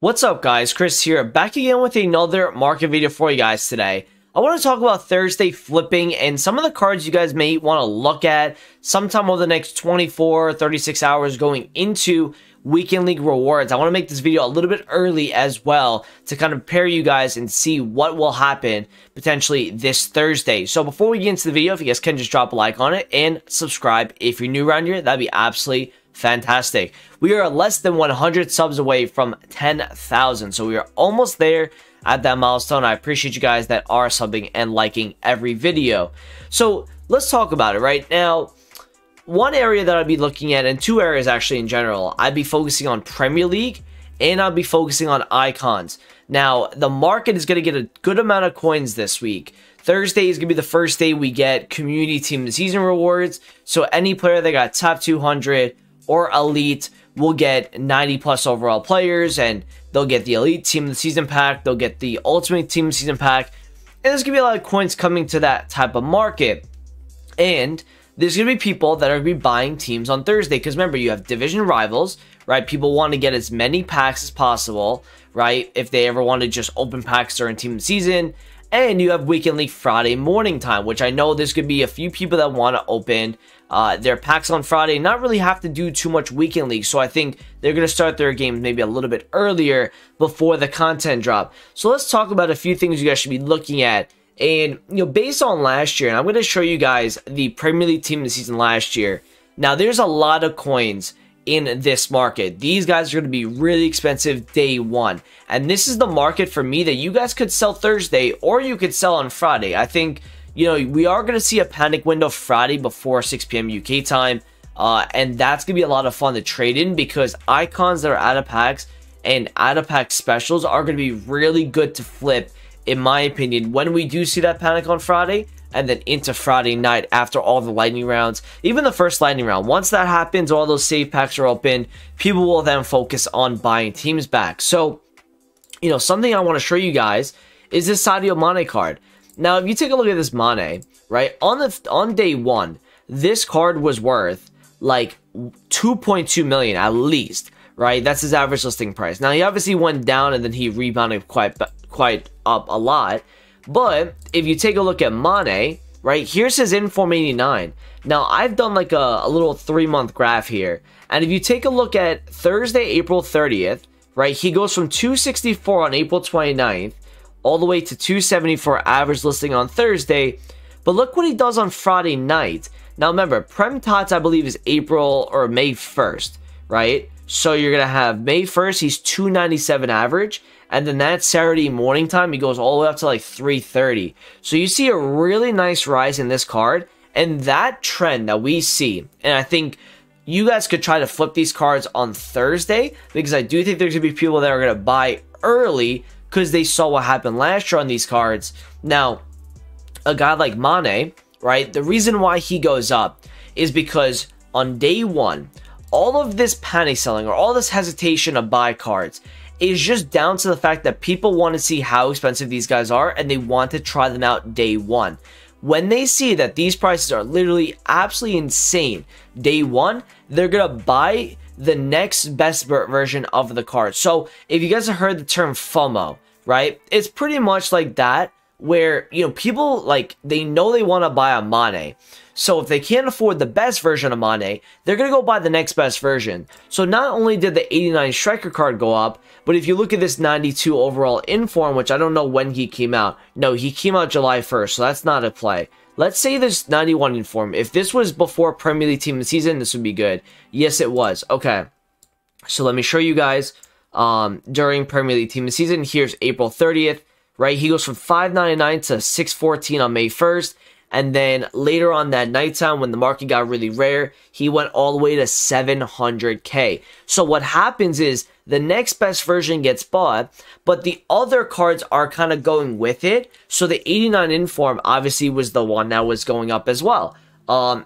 What's up guys, Chris here, back again with another market video for you guys today. I want to talk about Thursday flipping and some of the cards you guys may want to look at sometime over the next 24 36 hours going into weekend league rewards. I want to make this video a little bit early as well to kind of prepare you guys and see what will happen potentially this Thursday. So before we get into the video, if you guys can just drop a like on it and subscribe if you're new around here, that'd be absolutely fantastic. We are less than 100 subs away from 10,000, so we are almost there at that milestone. I appreciate you guys that are subbing and liking every video. So let's talk about it right now. One area that I'd be looking at, and two areas actually in general, I'd be focusing on Premier League and I'd be focusing on icons. Now the market is going to get a good amount of coins this week. Thursday is going to be the first day we get community team of the season rewards, so any player that got top 200 or elite will get 90 plus overall players, and they'll get the elite team of the season pack, they'll get the ultimate team of the season pack, and there's gonna be a lot of coins coming to that type of market. And there's gonna be people that are gonna be buying teams on Thursday, because remember, you have division rivals, right? People want to get as many packs as possible, right? If they ever want to just open packs during team of the season. And you have Weekend League Friday morning time, which I know there's going to be a few people that want to open their packs on Friday, not really have to do too much Weekend League. So I think they're going to start their games maybe a little bit earlier before the content drop. So let's talk about a few things you guys should be looking at. And, based on last year, and I'm going to show you guys the Premier League team of the season last year. Now, there's a lot of coins in this market. These guys are going to be really expensive day one, and this is the market for me that you guys could sell Thursday or you could sell on Friday. I think we are going to see a panic window Friday before 6 p.m. UK time, and that's going to be a lot of fun to trade in, because icons that are out of packs and out of pack specials are going to be really good to flip, in my opinion, when we do see that panic on Friday and then into Friday night after all the lightning rounds. Even the first lightning round, once that happens, all those save packs are open, people will then focus on buying teams back. So, something I want to show you guys is this Sadio Mane card. Now, if you take a look at this Mane, right, on day one, this card was worth like 2.2 million at least, right? That's his average listing price. Now, he obviously went down and then he rebounded quite up a lot. But if you take a look at Mane, right, here's his Inform 89. Now, I've done like a little 3-month graph here. And if you take a look at Thursday, April 30th, right, he goes from 264 on April 29th all the way to 274 average listing on Thursday. But look what he does on Friday night. Now, remember, Prem Tots, I believe, is April or May 1st, right? So you're going to have May 1st, he's 297 average. And then that Saturday morning time, he goes all the way up to like 330. So you see a really nice rise in this card. And that trend that we see, and I think you guys could try to flip these cards on Thursday, because I do think there's going to be people that are going to buy early because they saw what happened last year on these cards. Now, a guy like Mane, right, the reason why he goes up is because on day one, all of this panic selling or all this hesitation to buy cards is just down to the fact that people want to see how expensive these guys are and they want to try them out day one. When they see that these prices are literally absolutely insane day one, they're going to buy the next best version of the card. So if you guys have heard the term FOMO, right, it's pretty much like that, where people, like, they know they want to buy a Mane. So if they can't afford the best version of Mane, they're going to go buy the next best version. So not only did the 89 striker card go up, but if you look at this 92 overall Inform, which I don't know when he came out. No, he came out July 1st, so that's not a play. Let's say this 91 Inform. If this was before Premier League team of the season, this would be good. Yes, it was. Okay. So let me show you guys during Premier League team of the season. Here's April 30th, right? He goes from 599 to 614 on May 1st. And then later on that nighttime, when the market got really rare, he went all the way to 700K. So what happens is the next best version gets bought, but the other cards are kind of going with it. So the 89 Inform obviously was the one that was going up as well.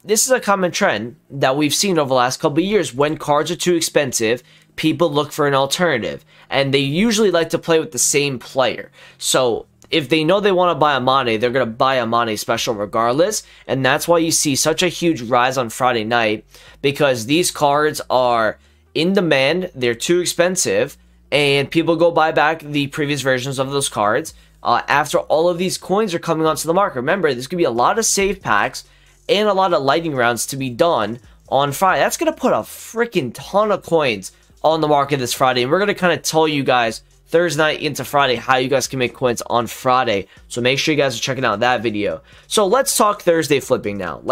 This is a common trend that we've seen over the last couple of years. When cards are too expensive, people look for an alternative, and they usually like to play with the same player. So if they know they want to buy a Mane, they're going to buy a Mane special regardless. And that's why you see such a huge rise on Friday night, because these cards are in demand, they're too expensive, and people go buy back the previous versions of those cards after all of these coins are coming onto the market. Remember, there's going to be a lot of save packs and a lot of lightning rounds to be done on Friday. That's going to put a freaking ton of coins on the market this Friday, and we're going to kind of tell you guys Thursday night into Friday how you guys can make coins on Friday. So make sure you guys are checking out that video. So let's talk Thursday flipping now.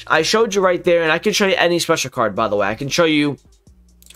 I showed you right there, and I can show you any special card, by the way. I can show you,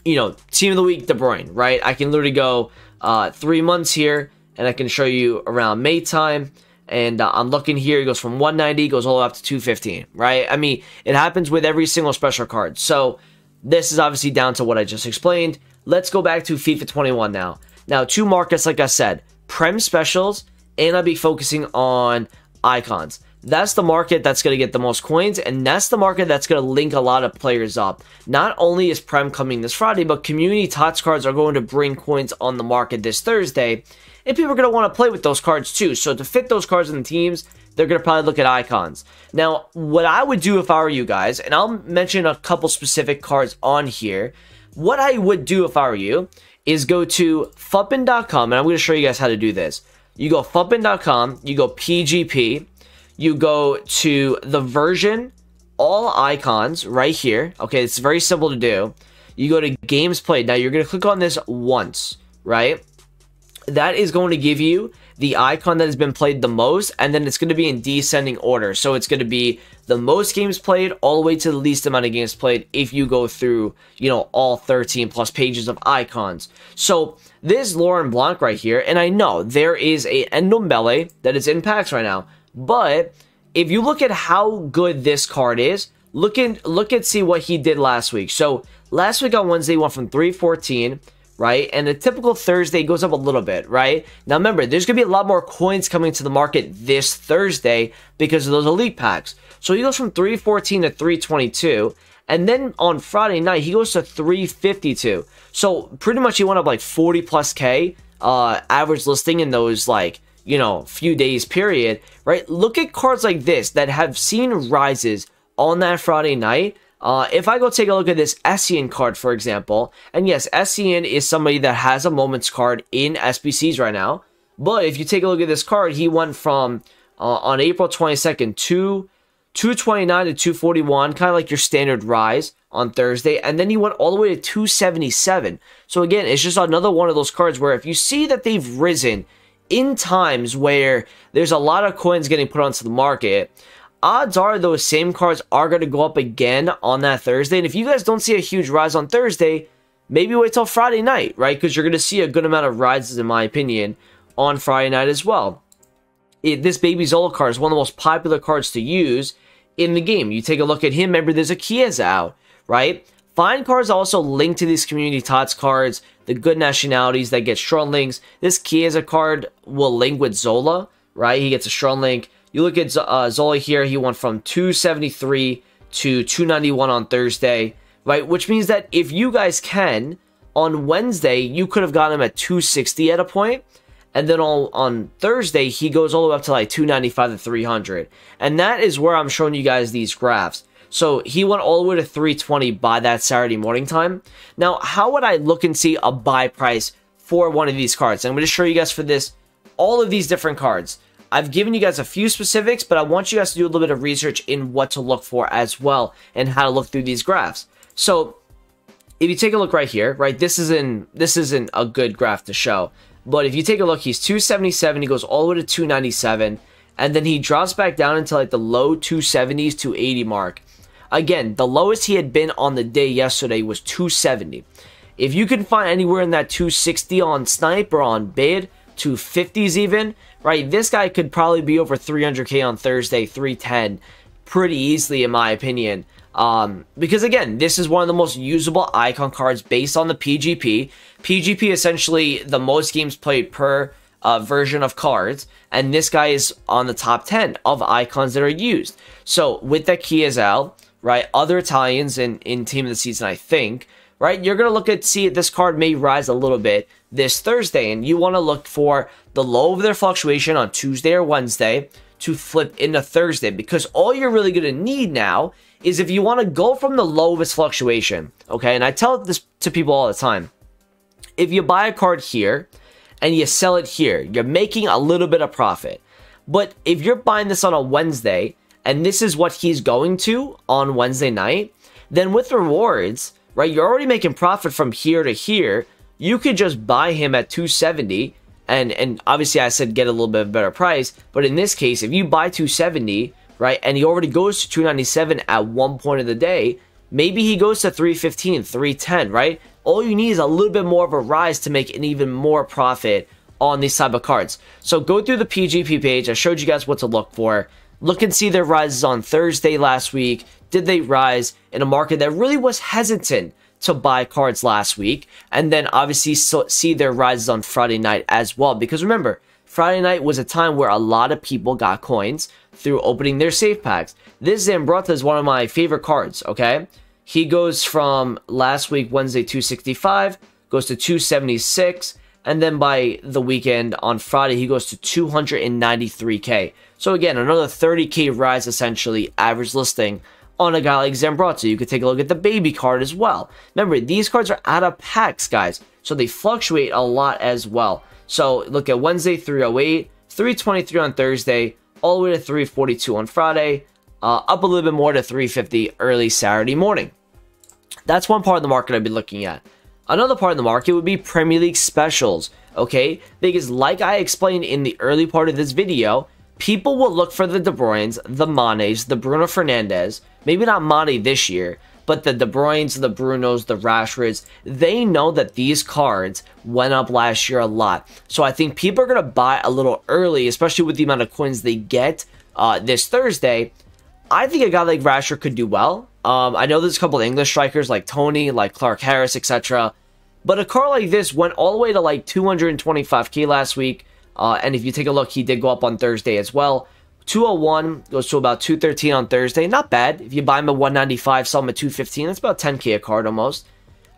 Team of the Week, De Bruyne, right? I can literally go 3 months here, and I can show you around May time. And I'm looking here, it goes from 190, goes all the way up to 215, right? I mean, it happens with every single special card. So this is obviously down to what I just explained. Let's go back to FIFA 21 now. Now, 2 markets, like I said, Prem Specials, and I'll be focusing on Icons. That's the market that's going to get the most coins, and that's the market that's going to link a lot of players up. Not only is Prem coming this Friday, but Community Tots cards are going to bring coins on the market this Thursday, and people are going to want to play with those cards too. So to fit those cards in the teams, they're going to probably look at Icons. Now, what I would do if I were you guys, and I'll mention a couple specific cards on here, what I would do if I were you is go to fuppin.com, and I'm going to show you guys how to do this. You go fuppin.com, you go PGP, you go to the version, all icons right here. Okay, it's very simple to do. You go to games played. Now you're going to click on this once, right? That is going to give you the icon that has been played the most, and then it's going to be in descending order. So it's going to be the most games played all the way to the least amount of games played if you go through, all 13 plus pages of icons. So this Laurent Blanc right here, and I know there is a Ndombele that is in packs right now, but if you look at how good this card is, look at see what he did last week. So last week on Wednesday, he went from 314, right? And a typical Thursday goes up a little bit, right? Now remember, there's going to be a lot more coins coming to the market this Thursday because of those elite packs. So he goes from 314 to 322, and then on Friday night, he goes to 352. So pretty much he went up like 40 plus K average listing in those few days period, right? Look at cards like this that have seen rises on that Friday night. If I go take a look at this Essien card, for example, and yes, Essien is somebody that has a moments card in SBCs right now, but if you take a look at this card, he went from, on April 22nd, 229 to 241, kind of like your standard rise on Thursday, and then he went all the way to 277. So again, it's just another one of those cards where if you see that they've risen in times where there's a lot of coins getting put onto the market, odds are those same cards are going to go up again on that Thursday. And if you guys don't see a huge rise on Thursday, maybe wait till Friday night, right? Because you're going to see a good amount of rises, in my opinion, on Friday night as well. This Baby Zola card is one of the most popular cards to use in the game. You take a look at him, remember there's a Chiesa out, right? Find cards also linked to these Community Tots cards, the good nationalities that get strong links. This Chiesa card will link with Zola, right? He gets a strong link. You look at Zola here, he went from 273 to 291 on Thursday, right? Which means that if you guys can, on Wednesday, you could have gotten him at 260 at a point. And then on Thursday, he goes all the way up to like 295 to 300. And that is where I'm showing you guys these graphs. So he went all the way to 320 by that Saturday morning time. Now, how would I look and see a buy price for one of these cards? I'm going to show you guys for this, all of these different cards. I've given you guys a few specifics, but I want you guys to do a little bit of research in what to look for as well and how to look through these graphs. So if you take a look right here, right, this isn't a good graph to show, but if you take a look, he's 277, he goes all the way to 297, and then he drops back down into like the low 270s, 280 mark. Again, the lowest he had been on the day yesterday was 270. If you can find anywhere in that 260 on Snipe or on Bid, 250s even, right, this guy could probably be over 300k on Thursday, 310, pretty easily in my opinion. Because again, this is one of the most usable icon cards based on the PGP. PGP essentially the most games played per version of cards, and this guy is on the top 10 of icons that are used. So with that Chiesa, right, other Italians in team of the season, I think, right, you're going to see this card may rise a little bit this Thursday, and you want to look for the low of their fluctuation on Tuesday or Wednesday to flip into Thursday, because all you're really going to need now is if you want to go from the low of its fluctuation, okay, and I tell this to people all the time, If you buy a card here and you sell it here, you're making a little bit of profit. But if you're buying this on a Wednesday, and this is what he's going to on Wednesday night, then with rewards, right, you're already making profit from here to here. You could just buy him at 270, and obviously I said get a little bit of a better price, but in this case, if you buy 270, right, and he already goes to 297 at one point of the day, maybe he goes to 315, 310, right? All you need is a little bit more of a rise to make an even more profit on these type of cards. So go through the PGP page. I showed you guys what to look for. Look and see their rises on Thursday last week. Did they rise in a market that really was hesitant to buy cards last week? And then obviously see their rises on Friday night as well. Because remember, Friday night was a time where a lot of people got coins through opening their safe packs. This Zambrotta is one of my favorite cards, okay? He goes from last week, Wednesday, 265, goes to 276, and then by the weekend on Friday, he goes to 293k. So again, another 30k rise, essentially, average listing on a guy like Zambrotta. You could take a look at the baby card as well. Remember, these cards are out of packs, guys, so they fluctuate a lot as well. So look at Wednesday, 308, 323 on Thursday, all the way to 342 on Friday, up a little bit more to 350 early Saturday morning. That's one part of the market I'd be looking at. Another part of the market would be Premier League specials, okay? Because like I explained in the early part of this video, people will look for the De Bruynes, the Manes, the Bruno Fernandes, maybe not Mane this year, but the De Bruynes, the Brunos, the Rashfords, they know that these cards went up last year a lot. So I think people are going to buy a little early, especially with the amount of coins they get this Thursday. I think a guy like Rashford could do well. I know there's a couple of English strikers like Tony, like Clark Harris, etc. But a card like this went all the way to like 225k last week. And if you take a look, he did go up on Thursday as well. 201 goes to about 213 on Thursday. Not bad. If you buy him at 195, sell him at 215, that's about 10k a card almost.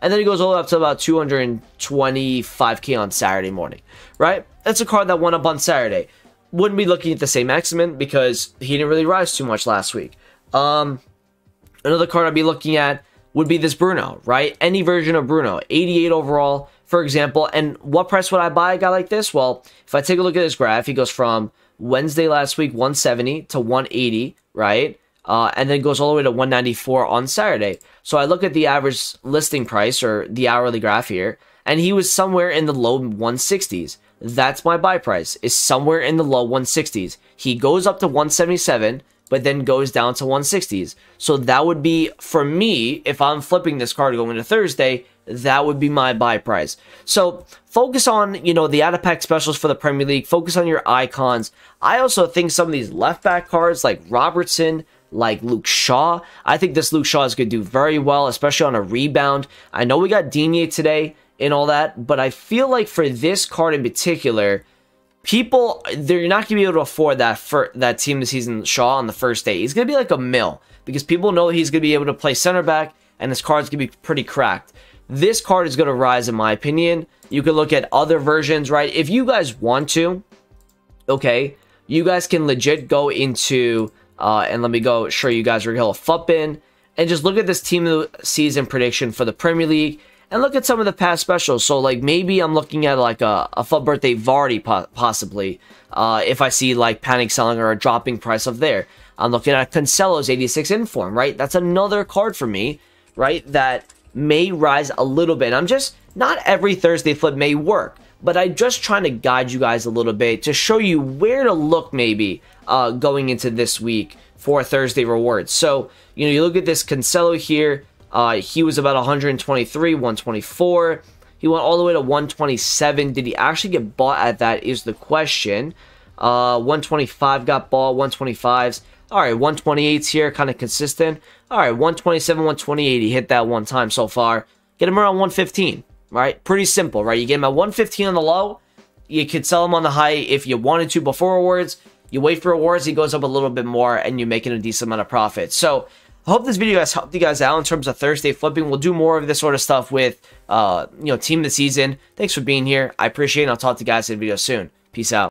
And then he goes all the way up to about 225k on Saturday morning, right? That's a card that went up on Saturday. Wouldn't be looking at the same X-Men because he didn't really rise too much last week. Another card I'd be looking at would be this Bruno, right? Any version of Bruno, 88 overall, for example. And what price would I buy a guy like this? Well, if I take a look at this graph, he goes from Wednesday last week, 170 to 180, right? And then goes all the way to 194 on Saturday. So I look at the average listing price or the hourly graph here, and he was somewhere in the low 160s. That's my buy price, is somewhere in the low 160s. He goes up to 177, but then goes down to 160s. So that would be, for me, if I'm flipping this card going into Thursday, that would be my buy price. So focus on, you know, the out-of-pack specials for the Premier League. Focus on your icons. I also think some of these left-back cards like Robertson, like Luke Shaw, I think this Luke Shaw is going to do very well, especially on a rebound. I know we got Digne today and all that, but I feel like for this card in particular, people, they're not going to be able to afford that team this season, Shaw, on the first day. He's going to be like a mill because people know he's going to be able to play center back and his card's going to be pretty cracked. This card is going to rise, in my opinion. You can look at other versions, right? If you guys want to, okay, you guys can legit go into, and let me go show you guys where you'll flip in and just look at this team of the season prediction for the Premier League and look at some of the past specials. So, like, maybe I'm looking at, like, a FUT birthday Vardy, possibly, if I see, like, panic selling or a dropping price of there. I'm looking at Cancelo's 86 inform, right? That's another card for me, right, that may rise a little bit. I'm just, not every Thursday flip may work, but I'm just trying to guide you guys a little bit to show you where to look maybe going into this week for Thursday rewards. So, you know, you look at this Cancelo here. He was about 123, 124. He went all the way to 127. Did he actually get bought at that is the question. 125 got bought, 125s. All right, 128s here, kind of consistent. All right, 127, 128. He hit that one time so far. Get him around 115, right? Pretty simple, right? You get him at 115 on the low. You could sell him on the high if you wanted to before rewards. You wait for rewards, he goes up a little bit more, and you're making a decent amount of profit. So, I hope this video has helped you guys out in terms of Thursday flipping. We'll do more of this sort of stuff with, you know, team of the season. Thanks for being here. I appreciate it. I'll talk to you guys in a video soon. Peace out.